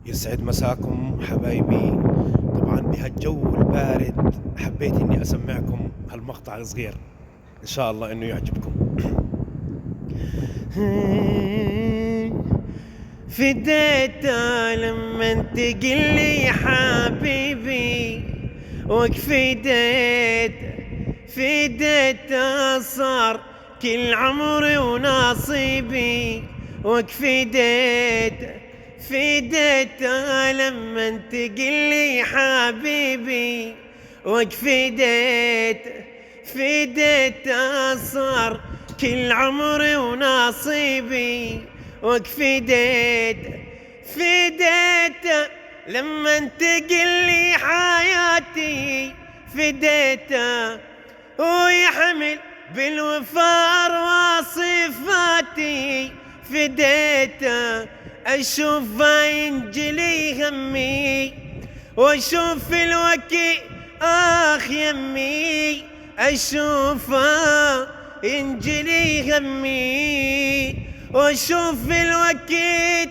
يسعد مساكم حبايبي. طبعا بهالجو البارد حبيت اني اسمعكم هالمقطع الصغير، ان شاء الله انه يعجبكم. فديته لما انت قلي حبيبي، فديته صار كل عمري ونصيبي، فديته لما انت قلي حبيبي، فديته صار كل عمري ونصيبي، فديته لما انت قلي حياتي، فديته ويحمل بالوفار وصفاتي، فديته اشوفه ينجلي همي واشوف الوكي يمي، اشوفه ينجلي همي واشوف الوكيت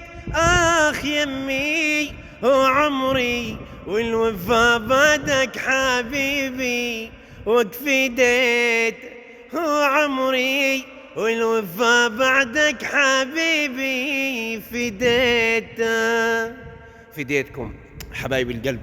يمي، وعمري والوفا بعدك حبيبي، وكفديت وعمري والوفا بعدك حبيبي، فديتكم حبايب القلب.